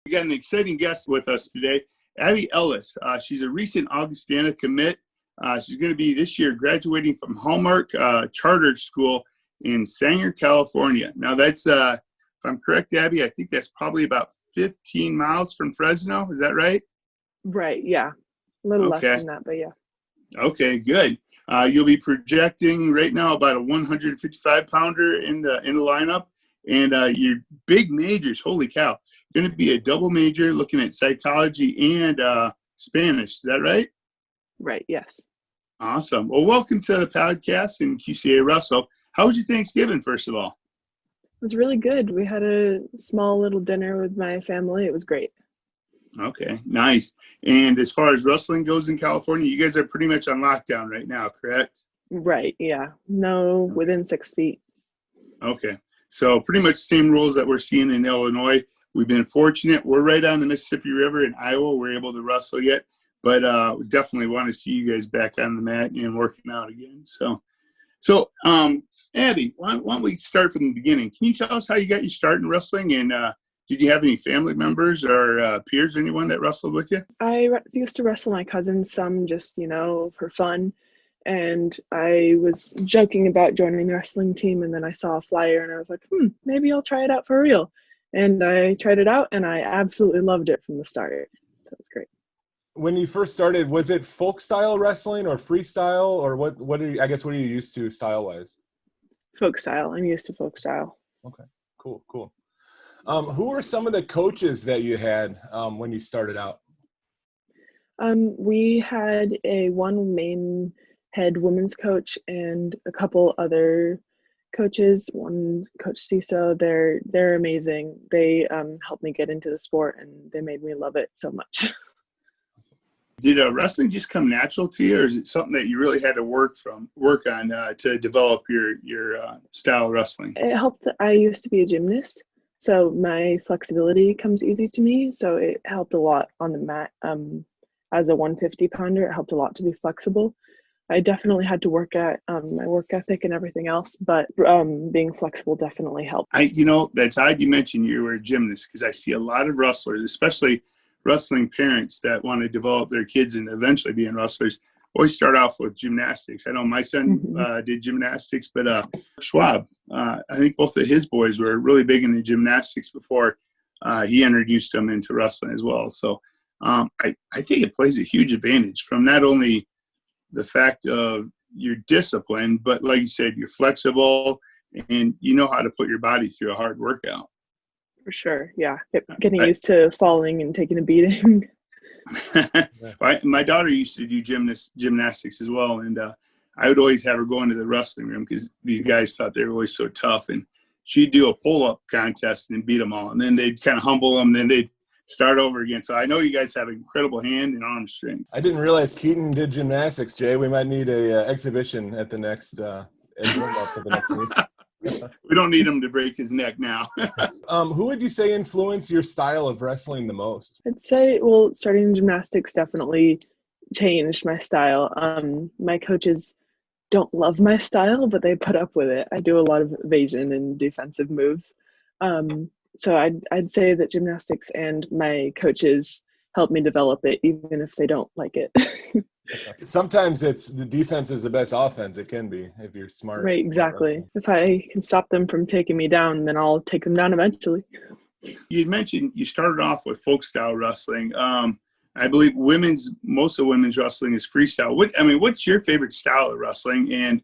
We got an exciting guest with us today, Abbey Ellis. She's a recent Augustana commit. She's going to be this year graduating from Hallmark Charter School in Sanger, California. Now that's, if I'm correct, Abbey, I think that's probably about 15 miles from Fresno. Is that right? Right, yeah. A little less than that, but yeah. Okay, good. You'll be projecting right now about a 155-pounder in the lineup. And your big majors, holy cow, going to be a double major looking at psychology and Spanish. Is that right? Right, yes. Awesome. Well, welcome to the podcast in QCA Russell. How was your Thanksgiving, first of all? It was really good. We had a small little dinner with my family. It was great. Okay, nice. And as far as wrestling goes in California, you guys are pretty much on lockdown right now, correct? Right, yeah. No, Okay. within 6 feet. Okay. So pretty much the same rules that we're seeing in Illinois. We've been fortunate. We're right on the Mississippi River in Iowa. We're able to wrestle yet, but we definitely want to see you guys back on the mat and working out again. So Abby, why don't we start from the beginning? Can you tell us how you got your start in wrestling, and did you have any family members or peers, anyone that wrestled with you? I used to wrestle my cousins, some just, for fun. And I was joking about joining the wrestling team, and then I saw a flyer and I was like, maybe I'll try it out for real. And I tried it out and I absolutely loved it from the start. So it was great. When you first started, was it folk style wrestling or freestyle, or what are you used to style wise? Folk style. I'm used to folk style. Okay, cool. Who were some of the coaches that you had when you started out? We had one main head women's coach and a couple other coaches. One Coach Ciso, they're amazing. They helped me get into the sport and they made me love it so much. Did wrestling just come natural to you, or is it something that you really had to work on to develop your style of wrestling? It helped. I used to be a gymnast, so my flexibility comes easy to me. So it helped a lot on the mat. As a 150-pounder, it helped a lot to be flexible. I definitely had to work at my work ethic and everything else, but being flexible definitely helped. That's odd you mentioned you were a gymnast, because I see a lot of wrestlers, especially wrestling parents that want to develop their kids and eventually being wrestlers, always start off with gymnastics. I know my son did gymnastics, but Schwab, I think both of his boys were really big into gymnastics before he introduced them into wrestling as well. So I think it plays a huge advantage from not only the fact of your discipline, but like you said, you're flexible and you know how to put your body through a hard workout. For sure, yeah. Getting used to falling and taking a beating. My daughter used to do gymnastics as well, and I would always have her go into the wrestling room because these guys thought they were always so tough, and she'd do a pull-up contest and beat them all, and then they'd kind of humble them, then they'd start over again. So I know you guys have incredible hand and arm strength. I didn't realize Keaton did gymnastics, Jay. We might need a exhibition at the next meet. We don't need him to break his neck now. Who would you say influenced your style of wrestling the most? I'd say, starting in gymnastics definitely changed my style. My coaches don't love my style, but they put up with it. I do a lot of evasion and defensive moves. So I'd say that gymnastics and my coaches help me develop it, even if they don't like it. Sometimes it's the defense is the best offense. It can be if you're smart. Right, exactly. If I can stop them from taking me down, then I'll take them down eventually. You mentioned you started off with folk style wrestling. I believe most of women's wrestling is freestyle. What's your favorite style of wrestling, and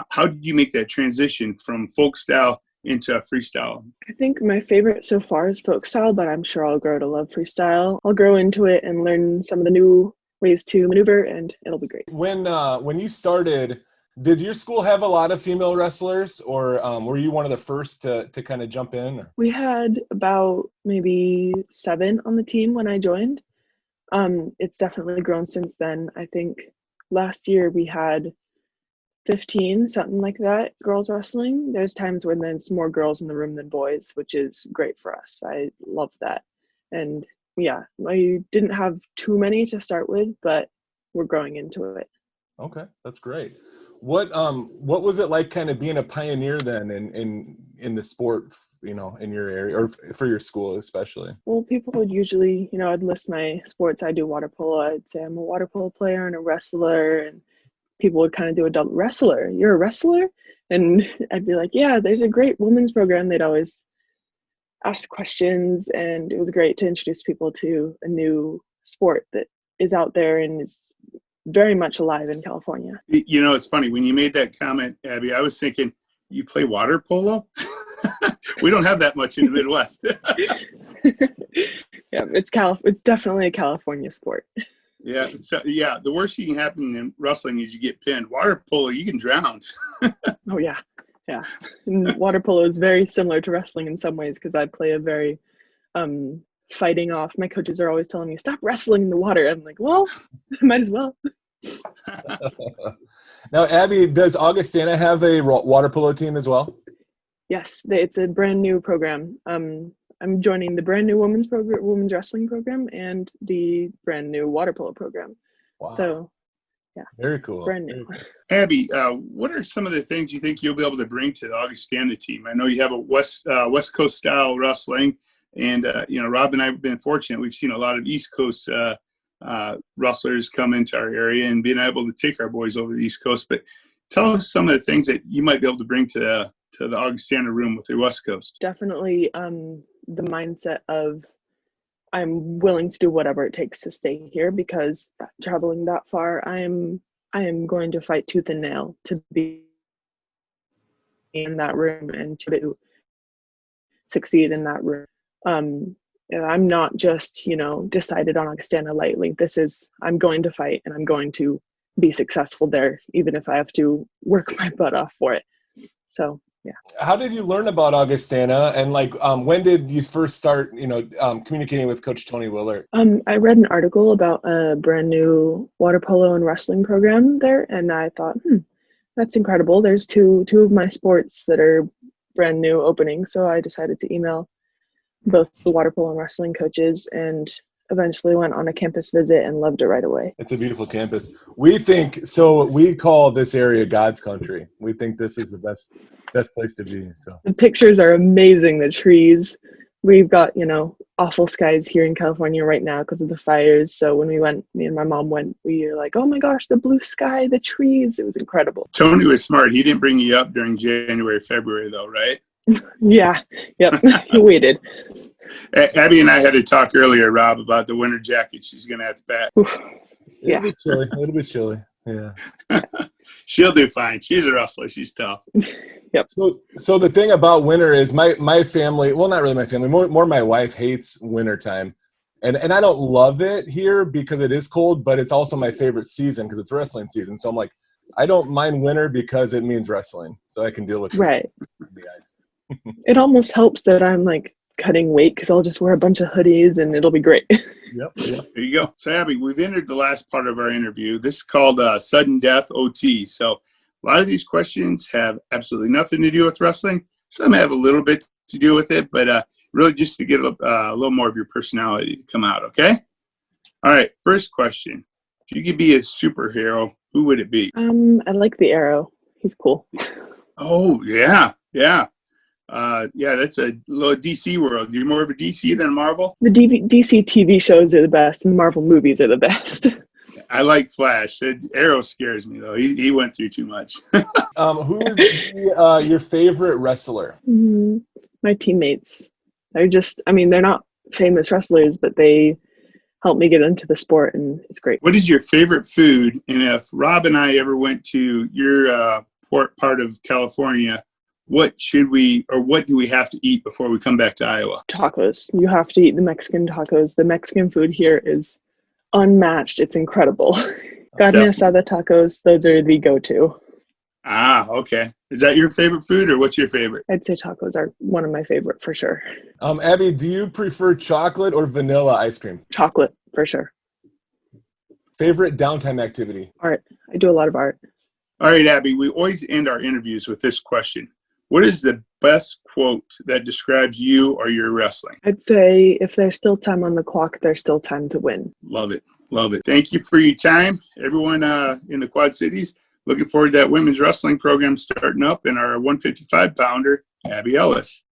how did you make that transition from folk style into freestyle? I think my favorite so far is folk style, but I'm sure I'll grow to love freestyle. I'll grow into it and learn some of the new ways to maneuver, and it'll be great. When you started, did your school have a lot of female wrestlers, or were you one of the first to kind of jump in? We had about maybe 7 on the team when I joined. It's definitely grown since then. I think last year we had 15, something like that, girls wrestling. There's times when there's more girls in the room than boys, which is great for us. I love that. And yeah, I didn't have too many to start with, but we're growing into it. Okay, that's great. What was it like kind of being a pioneer then in the sport, in your area or for your school especially? Well, people would usually, I'd list my sports. I do water polo. I'd say I'm a water polo player and a wrestler, and people would kind of do a double wrestler. You're a wrestler? And I'd be like, yeah, there's a great women's program. They'd always ask questions, and it was great to introduce people to a new sport that is out there and is very much alive in California. It's funny. When you made that comment, Abby, I was thinking, you play water polo? We don't have that much in the Midwest. Yeah, it's definitely a California sport. Yeah, the worst thing can happen in wrestling is you get pinned. Water polo, you can drown. Oh, yeah. Yeah. And water polo is very similar to wrestling in some ways, because I play a very fighting off. My coaches are always telling me, stop wrestling in the water. I'm like, well, I might as well. Now, Abby, does Augustana have a water polo team as well? Yes, it's a brand new program. I'm joining the brand new women's wrestling program and the brand new water polo program. Wow. So, yeah. Very cool. Brand new. Abby, what are some of the things you think you'll be able to bring to the Augustana team? I know you have a West Coast style wrestling, and Rob and I have been fortunate. We've seen a lot of East Coast wrestlers come into our area and being able to take our boys over the East Coast. But tell us some of the things that you might be able to bring to the Augustana room with the West Coast. Definitely the mindset of I'm willing to do whatever it takes to stay here, because traveling that far, I am going to fight tooth and nail to be in that room and to succeed in that room. I'm not just, decided on Augustana lightly. I'm going to fight, and I'm going to be successful there, even if I have to work my butt off for it. So, yeah. How did you learn about Augustana, and when did you first start, communicating with Coach Tony Willard? I read an article about a brand new water polo and wrestling program there, and I thought, that's incredible. There's two of my sports that are brand new opening, so I decided to email both the water polo and wrestling coaches, and eventually went on a campus visit and loved it right away. It's a beautiful campus. We call this area God's country. We think this is the best place to be. So the pictures are amazing. The trees. We've got, awful skies here in California right now because of the fires. So when we went, me and my mom went, we were like, oh my gosh, the blue sky, the trees. It was incredible. Tony was smart. He didn't bring you up during January, February though, right? Yeah. Yep. He waited. Abby and I had to talk earlier, Rob, about the winter jacket she's going to have to pack. Yeah. It'll be chilly. Yeah. She'll do fine. She's a wrestler. She's tough. Yep. So the thing about winter is my family, well, not really my family, more my wife hates winter time. And I don't love it here because it is cold, but it's also my favorite season because it's wrestling season. So I'm like, I don't mind winter because it means wrestling. So I can deal with right. the ice. It almost helps that I'm cutting weight, because I'll just wear a bunch of hoodies and it'll be great. Yep. There you go. So Abby, we've entered the last part of our interview. This is called Sudden Death OT. So a lot of these questions have absolutely nothing to do with wrestling. Some have a little bit to do with it, but really just to get a little more of your personality to come out, okay? All right, first question. If you could be a superhero, who would it be? I like the Arrow. He's cool. Oh, yeah. That's a little DC world. You're more of a DC than Marvel? The DC TV shows are the best, and the Marvel movies are the best. I like Flash. Arrow scares me, though. He went through too much. Who is your favorite wrestler? My teammates. They're not famous wrestlers, but they helped me get into the sport, and it's great. What is your favorite food? And if Rob and I ever went to your part of California, what do we have to eat before we come back to Iowa? Tacos. You have to eat the Mexican tacos. The Mexican food here is unmatched. It's incredible. Carne asada tacos, those are the go-to. Ah, okay. Is that your favorite food, or what's your favorite? I'd say tacos are one of my favorite for sure. Abby, do you prefer chocolate or vanilla ice cream? Chocolate, for sure. Favorite downtime activity? Art. I do a lot of art. All right, Abby, we always end our interviews with this question. What is the best quote that describes you or your wrestling? I'd say if there's still time on the clock, there's still time to win. Love it. Love it. Thank you for your time, everyone in the Quad Cities. looking forward to that women's wrestling program starting up, and our 155 pounder, Abbey Ellis.